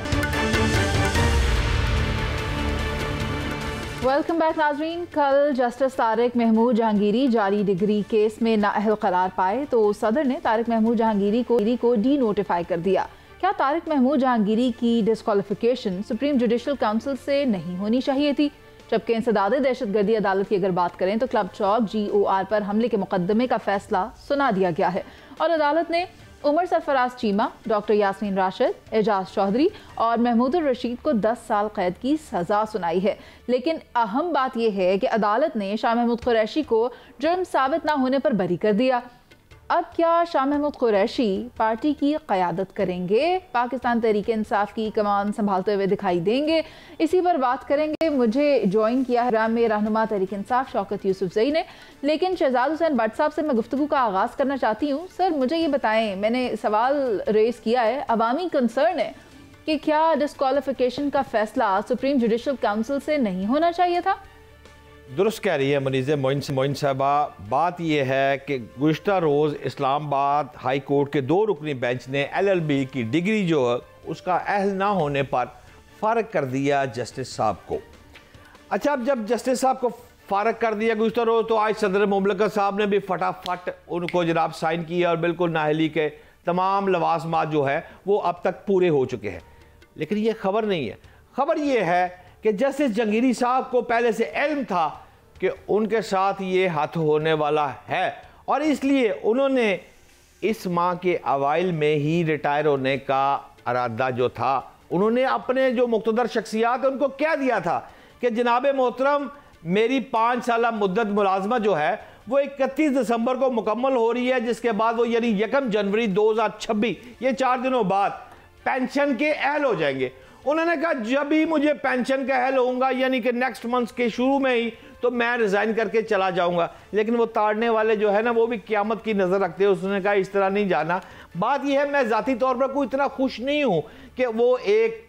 Speaker 1: वेलकम बैक नाज़रीन। कल जस्टिस तारिक महमूद जहांगीरी जारी डिग्री केस में नाअहल करार पाए तो सदर ने तारिक महमूद जहांगीरी को डी नोटिफाई कर दिया। क्या तारिक महमूद जहांगीरी की डिस्क्वालिफिकेशन सुप्रीम जुडिशल काउंसिल से नहीं होनी चाहिए थी? जबकि इंसदाद दहशतगर्दी अदालत की अगर बात करें तो क्लब चौक GOR पर हमले के मुकदमे का फैसला सुना दिया गया है और अदालत ने उमर सरफराज चीमा, डॉक्टर यास्मीन राशिद, एजाज चौधरी और महमूदुर रशीद को 10 साल कैद की सजा सुनाई है। लेकिन अहम बात यह है कि अदालत ने शाह महमूद कुरैशी को जुर्म साबित ना होने पर बरी कर दिया। अब क्या शाह महमूद कुरैशी पार्टी की क़यादत करेंगे? पाकिस्तान तहरीक-ए-इंसाफ की कमान संभालते हुए दिखाई देंगे? इसी पर बात करेंगे। मुझे ज्वाइन किया है प्रोग्राम में रहनुमा तहरीक-ए-इंसाफ शौकत यूसुफजई ने, लेकिन शहजाद हुसैन भट्ट साहब से मैं गुफ्तगू का आगाज़ करना चाहती हूँ। सर, मुझे ये बताएं, मैंने सवाल रेस किया है, अवामी कंसर्न है कि क्या डिस्क्वालिफिकेशन का फैसला सुप्रीम जुडिशल काउंसिल से नहीं होना चाहिए था?
Speaker 4: दुरुस्त कह रही है मुनीज़े मोइन साहबा। बात यह है कि गुज़िश्ता रोज़ इस्लामाबाद हाई कोर्ट के 2 रुकनी बेंच ने LLB की डिग्री जो है उसका अहल ना होने पर फ़ारग कर दिया जस्टिस साहब को। अच्छा, अब जब जस्टिस साहब को फ़ारग कर दिया गुज़िश्ता रोज़, तो आज सदर मुमलकत साहब ने भी फटाफट उनको जनाब साइन किया और बिल्कुल नाअहली के तमाम लवाजमात जो है वो अब तक पूरे हो चुके हैं। लेकिन ये खबर नहीं है। खबर ये है कि जस्टिस जहांगीरी साहब को पहले से इल्म था कि उनके साथ ये हाथ होने वाला है और इसलिए उन्होंने इस माह के अवाइल में ही रिटायर होने का इरादा जो था, उन्होंने अपने जो मुक़्तदर शख्सियात उनको कह दिया था कि जनाब मोहतरम, मेरी 5 साल मुद्दत मुलाजमत जो है वो 31 दिसंबर को मुकम्मल हो रही है, जिसके बाद वो यानी 1 जनवरी 2026, ये 4 दिनों बाद पेंशन के अहल हो जाएंगे। उन्होंने कहा जब भी मुझे पेंशन का अहल होऊंगा, यानी कि नेक्स्ट मंथ के शुरू में ही, तो मैं रिज़ाइन करके चला जाऊंगा। लेकिन वो ताड़ने वाले जो है ना, वो भी क़यामत की नज़र रखते हैं। उसने कहा इस तरह नहीं जाना। बात यह है, मैं ज़ाती तौर पर कोई इतना खुश नहीं हूँ कि वो एक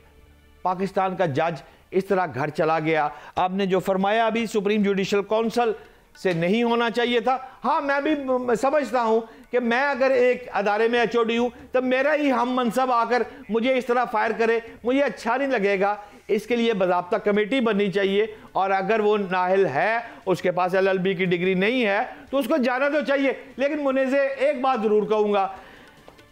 Speaker 4: पाकिस्तान का जज इस तरह घर चला गया। आपने जो फरमाया अभी सुप्रीम जुडिशल काउंसिल से नहीं होना चाहिए था। हाँ, मैं भी समझता हूँ कि मैं अगर एक अदारे में HOD हूँ तो मेरा ही हम मनसब आकर मुझे इस तरह फायर करे, मुझे अच्छा नहीं लगेगा। इसके लिए बाज़ाब्ता कमेटी बननी चाहिए और अगर वो नाअहल है, उसके पास LLB की डिग्री नहीं है, तो उसको जाना तो चाहिए। लेकिन मुनीज़े एक बात ज़रूर कहूँगा,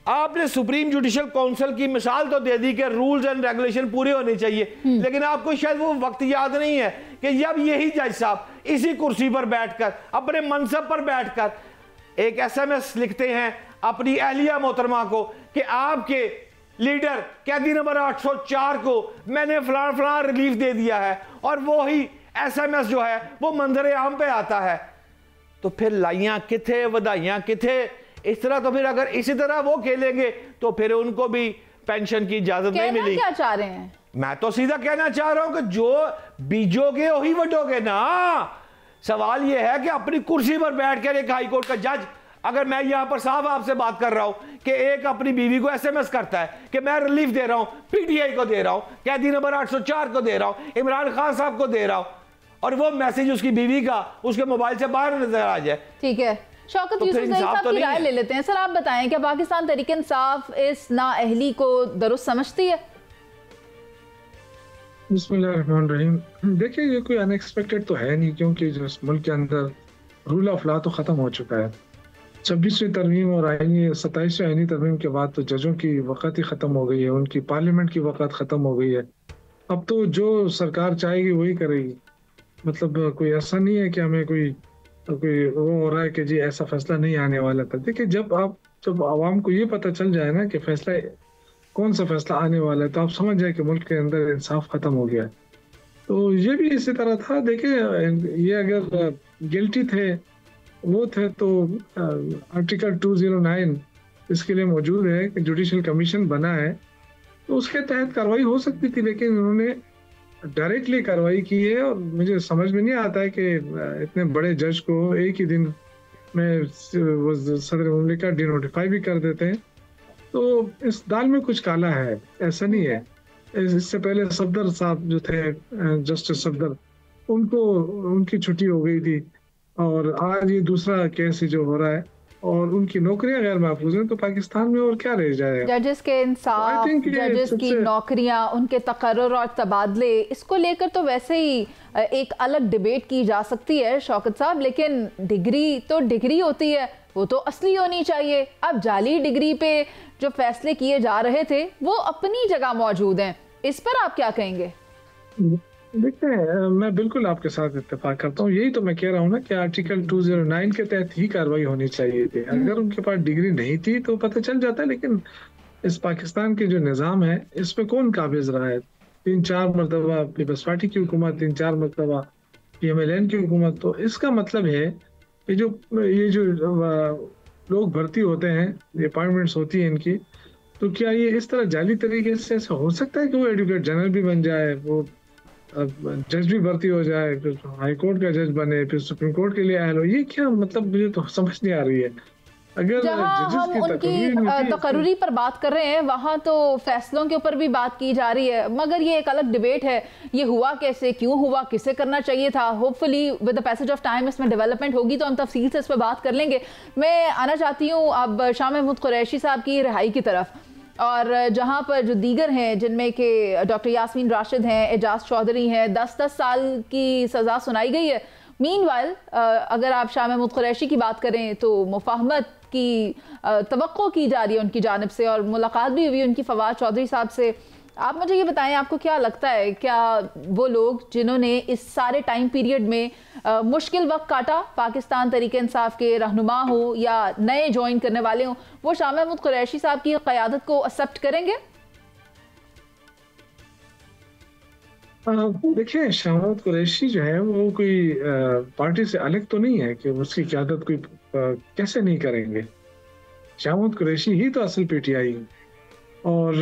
Speaker 4: आपने सुप्रीम जुडिशल काउंसिल की मिसाल तो दे दी कि रूल्स एंड रेगुलेशन पूरे होने चाहिए, लेकिन आपको शायद वो वक्त याद नहीं है कि जब यही जज साहब इसी कुर्सी पर बैठकर, अपने मनसब पर बैठकर एक SMS लिखते हैं अपनी अहलिया मोहतरमा को कि आपके लीडर कैदी नंबर 804 को मैंने फलां फलां रिलीफ दे दिया है, और वो ही SMS जो है वो मंजर आम पे आता है। तो फिर लाइयां किथे, वधाइयां किथे? इस तरह तो फिर अगर इसी तरह वो खेलेंगे तो फिर उनको भी पेंशन की इजाजत नहीं मिली।
Speaker 1: क्या चाह रहे हैं?
Speaker 4: मैं तो सीधा कहना चाह रहा हूं कि जो बीजोगे वही वटोगे ना। सवाल यह है कि अपनी कुर्सी पर बैठकर एक हाई कोर्ट का जज, अगर मैं यहां पर साहब आपसे बात कर रहा हूं कि एक अपनी बीवी को SMS करता है कि मैं रिलीफ दे रहा हूं, PTI को दे रहा हूं, कैदी नंबर 804 को दे रहा हूं, इमरान खान साहब को दे रहा हूं, और वो मैसेज उसकी बीवी का उसके मोबाइल से बाहर नजर आ जाए, ठीक
Speaker 1: है। शौकत यूसुफजई साहब की राय ले लेते हैं। सर, आप बताएं, क्या पाकिस्तान तहरीक-ए-इंसाफ इस नाअहली को दुरुस्त समझती है?
Speaker 5: बिस्मिल्लाहिर्रहमानिर्रहीम। देखिए, ये कोई अनएक्सपेक्टेड तो है नहीं, क्योंकि जो मुल्क के अंदर रूल ऑफ लॉ तो ख़त्म हो चुका है। 26वीं तरमीम और 27वीं आईनी तरमीम के बाद तो जजों की वक़्त ही ख़त्म हो गई है, उनकी पार्लियामेंट की वक़्त ख़त्म हो गई है। अब तो जो सरकार चाहेगी वही करेगी। मतलब कोई ऐसा नहीं है कि हमें कोई वो हो रहा है कि जी ऐसा फैसला नहीं आने वाला था। देखिए, जब आवाम को ये पता चल जाए ना कि फैसला कौन सा फैसला आने वाला है, तो आप समझ जाए कि मुल्क के अंदर इंसाफ खत्म हो गया है। तो ये भी इसी तरह था। देखिए, ये अगर गिल्टी थे वो थे तो आर्टिकल 209 इसके लिए मौजूद है कि जुडिशल कमीशन बना है, तो उसके तहत कार्रवाई हो सकती थी, लेकिन उन्होंने डायरेक्टली कार्रवाई की है। और मुझे समझ में नहीं आता है कि इतने बड़े जज को एक ही दिन में सदर मुमलिका डिनोटिफाई भी कर देते हैं। तो इस दाल में कुछ काला है, ऐसा नहीं है। इससे पहले सफदर साहब जो थे, जस्टिस सफदर, उनकी छुट्टी हो गई थी, और आज ये दूसरा केस जो हो रहा है, और उनकी नौकरियां गैर महफूज हैं, तो पाकिस्तान में और क्या रह जाएगा?
Speaker 1: जजेस के इंसाफ, जजेस की नौकरियां, उनके तकर्रुर और तबादले, इसको लेकर तो वैसे ही एक अलग डिबेट की जा सकती है शौकत साहब, लेकिन डिग्री तो डिग्री होती है, वो तो असली होनी चाहिए। अब जाली डिग्री पे जो फैसले किए जा रहे थे वो अपनी जगह मौजूद हैं, इस पर आप क्या कहेंगे?
Speaker 5: देखते हैं, मैं बिल्कुल आपके साथ इत्तेफाक करता हूँ। यही तो मैं कह रहा हूँ ना कि आर्टिकल 209 के तहत ही कार्रवाई होनी चाहिए थी। अगर उनके पास डिग्री नहीं थी तो पता चल जाता है, लेकिन इस पाकिस्तान के जो निज़ाम है इसमें कौन काबिज रहा है? 3-4 मरतबा पीपल्स पार्टी की हुकूमत, 3-4 मरतबा PMLN की हुकूमत। तो इसका मतलब है कि ये जो लोग भर्ती होते हैं, अपॉइंटमेंट्स होती है इनकी, तो क्या ये इस तरह जाली तरीके से ऐसा हो सकता है कि वो एडवोकेट जनरल भी बन जाए, वो जज भी भर्ती हो जाए, फिर हाई कोर्ट का जज बने, फिर सुप्रीम कोर्ट के लिए आयल हो? ये क्या मतलब, मुझे तो समझ नहीं आ रही है। अगर
Speaker 1: जहां हम उनकी तकर्रुरी पर बात कर रहे हैं, वहां तो फैसलों के ऊपर भी बात की जा रही है, मगर ये एक अलग डिबेट है, ये हुआ कैसे, क्यों हुआ, किसे करना चाहिए था। Hopefully with the passage of time इसमें डेवलपमेंट होगी तो हम तफसील से इस पर बात कर लेंगे। मैं आना चाहती हूँ अब शाह महमूद कुरैशी साहब की रिहाई की तरफ, और जहां पर जो दीगर हैं जिनमें कि डॉक्टर यास्मीन राशिद हैं, एजाज चौधरी हैं, 10-10 साल की सज़ा सुनाई गई है। मीनवाइल अगर आप शाह महमूद कुरैशी की बात करें तो मुफाहमत की तवक्को की जा रही है उनकी जानिब से, और मुलाकात भी हुई उनकी फवाद चौधरी साहब से। आप मुझे ये बताएं, आपको क्या लगता है, क्या वो लोग जिन्होंने इस सारे टाइम पीरियड में मुश्किल वक्त काटा, पाकिस्तान तरीके इंसाफ के रहनुमा हो या नए ज्वाइन करने वाले हों, वो शाह महमूद कुरैशी साहब की क़यादत को एक्सेप्ट करेंगे?
Speaker 5: देखिए, शाह महमूद कुरैशी जो है वो कोई पार्टी से अलग तो नहीं है कि उसकी क़यादत कोई कैसे नहीं करेंगे। शाह महमूद कुरैशी ही तो असल PTI और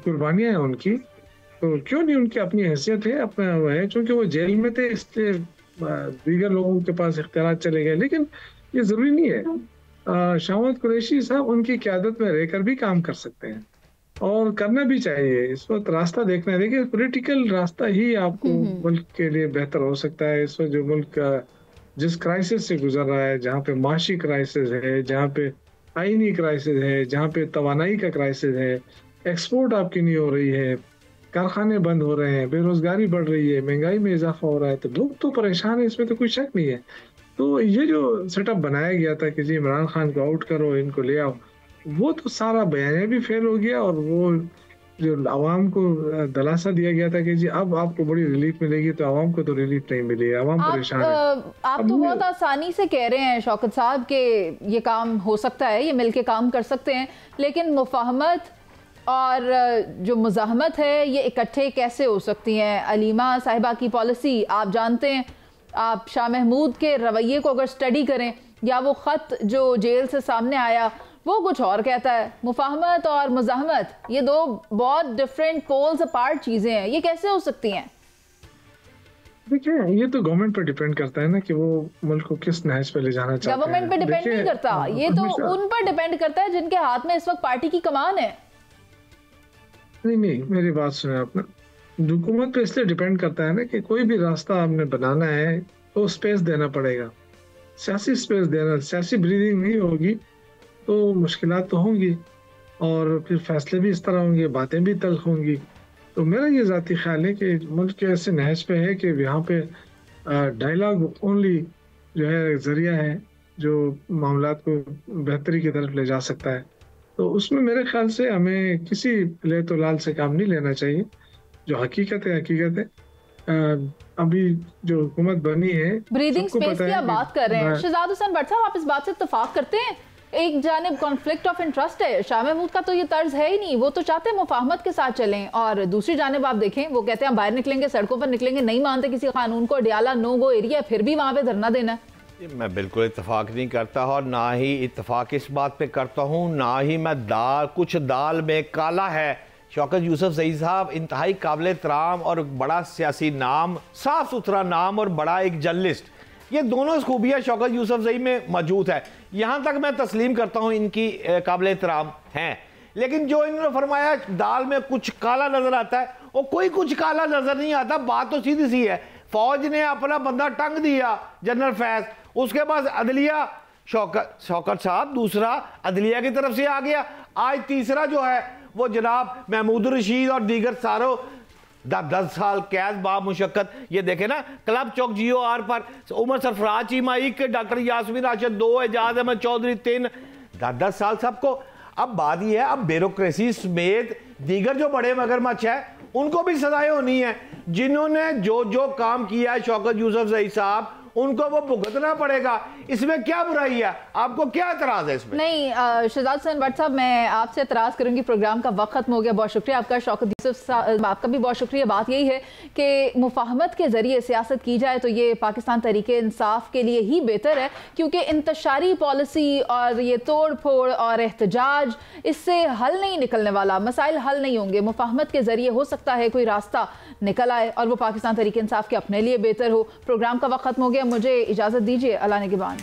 Speaker 5: कुर्बानियां हैं उनकी, तो क्यों नहीं? उनकी अपनी हैसियत है, अपना वो है, क्योंकि वो जेल में थे इसलिए दीगर लोगों के पास इख्तियार चले गए, लेकिन ये ज़रूरी नहीं है। शाह महमूद कुरैशी साहब उनकी क़यादत में रहकर भी काम कर सकते हैं, और करना भी चाहिए। इस वक्त रास्ता देखना है, देखिए पॉलिटिकल रास्ता ही आपको मुल्क के लिए बेहतर हो सकता है। इस वक्त जो मुल्क जिस क्राइसिस से गुजर रहा है, जहाँ पे माशी क्राइसिस है, जहाँ पे आईनी क्राइसिस है, जहाँ पे तवानाई का क्राइसिस है, एक्सपोर्ट आपकी नहीं हो रही है, कारखाने बंद हो रहे हैं, बेरोजगारी बढ़ रही है, महंगाई में इजाफा हो रहा है, तो लोग तो परेशान है, इसमें तो कोई शक नहीं है। तो ये जो सेटअप बनाया गया था कि जी इमरान खान को आउट करो, इनको ले आओ, वो तो सारा बयान भी फेल हो गया, और वो जो आवाम को दलासा दिया गया था कि जी अब आपको बड़ी रिलीफ मिलेगी, तो आवाम को तो रिलीफ नहीं मिली, आवाम परेशान है।
Speaker 1: आप तो बहुत आसानी से कह रहे हैं शौकत साहब कि ये काम हो सकता है, ये मिलके काम कर सकते हैं, लेकिन मुफाहमत और जो मुज़ाहमत है ये इकट्ठे कैसे हो सकती हैं? अलीमा साहिबा की पॉलिसी आप जानते हैं, आप शाह महमूद के रवैये को अगर स्टडी करें, या वो ख़त जो जेल से सामने आया वो कुछ और कहता है। मुफाहमत और मुज़ाहमत ये दो बहुत डिफरेंट पोल्स अपार्ट चीज़ें हैं, ये कैसे हो सकती हैं?
Speaker 5: देखिए, ये तो गवर्नमेंट पर डिपेंड करता है ना कि वो मुल्क को किस नहज पे ले जाना चाहते हैं।
Speaker 1: गवर्नमेंट पे डिपेंड नहीं करता, ये तो उन पर डिपेंड करता है जिनके हाथ में इस वक्त पार्टी की कमान है।
Speaker 5: नहीं, मेरी बात सुने आपने, हुकूमत पे इसलिए डिपेंड करता है ना कि कोई भी रास्ता आपने बनाना है तो स्पेस देना पड़ेगा, सियासी स्पेस देना। सियासी ब्रीदिंग नहीं होगी तो मुश्किलात तो होंगी, और फिर फैसले भी इस तरह होंगे, बातें भी तल्ख होंगी। तो मेरा ये ज़ाती ख्याल है कि मुल्क के ऐसे नहज पे है कि यहाँ पे डायलॉग ओनली जो है ज़रिया है जो मामलात को बेहतरी की तरफ ले जा सकता है। तो उसमें मेरे ख्याल से हमें किसी ले तो लाल से काम नहीं लेना चाहिए। जो हकीकत है अभी जो हुकूमत बनी है,
Speaker 1: ब्रीदिंग स्पेस की आप बात कर रहे हैं, शहजाद हुसैन भट्ट साहब, आप इस बात से इत्तेफाक करते हैं? एक जानिब कॉन्फ्लिक्ट ऑफ इंटरेस्ट है, शाह महमूद का तो ये तर्ज है ही नहीं, वो तो चाहते हैं मुफाहमत के साथ चलें, और दूसरी जानिब आप देखें वो कहते हैं हम बाहर निकलेंगे, सड़कों पर निकलेंगे, नहीं मानते किसी कानून को, अडियाला नो गो एरिया, फिर भी वहाँ पे धरना देना है।
Speaker 4: मैं बिल्कुल इत्तेफाक नहीं करता, और ना ही इत्तेफाक इस बात पे करता हूँ, ना ही मैं कुछ दाल में काला है शौकत यूसुफ ज़ई साहब इंतहाई काबिल एहतराम और बड़ा सियासी नाम, साफ सुथरा नाम और बड़ा एक जर्नलिस्ट, ये दोनों खूबियाँ शौकत यूसुफ ज़ई में मौजूद है। यहाँ तक मैं तस्लीम करता हूँ इनकी काबिल एहतराम हैं, लेकिन जो इन्होंने फरमाया दाल में कुछ काला नज़र आता है, वो कोई कुछ काला नज़र नहीं आता। बात तो सीधी सी है, फौज ने अपना बंदा टंग दिया जनरल फैज, उसके बाद अदलिया शौकत साहब दूसरा अदलिया की तरफ से आ गया, आज तीसरा जो है वो जनाब महमूद रशीद और दीगर सारों 10 साल कैद बामुशक्कत। ये देखे ना क्लब चौक GOR पर उमर सरफराज चीमा 1, डॉक्टर यास्मीन राशिद 2, एजाज अहमद चौधरी 3, 10 साल सबको। अब बात यह है, अब ब्यूरोक्रेसी समेत दीगर जो बड़े मगरमच्छ है उनको भी सजाएं होनी है। जिन्होंने जो काम किया है शौकत यूसुफ ज़ई साहब, उनको वो भुगतना पड़ेगा। इसमें क्या बुराई है? आपको क्या एतराज है इसमें?
Speaker 1: नहीं शहजाद हुसैन भट्ट साहब, मैं आपसे एतराज करूंगी, प्रोग्राम का वक्त खत्म हो गया। बहुत शुक्रिया आपका शौकत यूसुफ साहब, आपका भी बहुत शुक्रिया। बात यही है कि मुफाहमत के जरिए सियासत की जाए तो ये पाकिस्तान तरीके इंसाफ के लिए ही बेहतर है, क्योंकि इंतशारी पॉलिसी और ये तोड़ फोड़ और एहतजाज, इससे हल नहीं निकलने वाला, मसाइल हल नहीं होंगे। मुफाहमत के जरिए हो सकता है कोई रास्ता निकल आए और वो पाकिस्तान तरीके इंसाफ के अपने लिए बेहतर हो। प्रोग्राम का वक्त खत्म हो गया, मुझे इजाज़त दीजिए, अल्लाह निगहबान।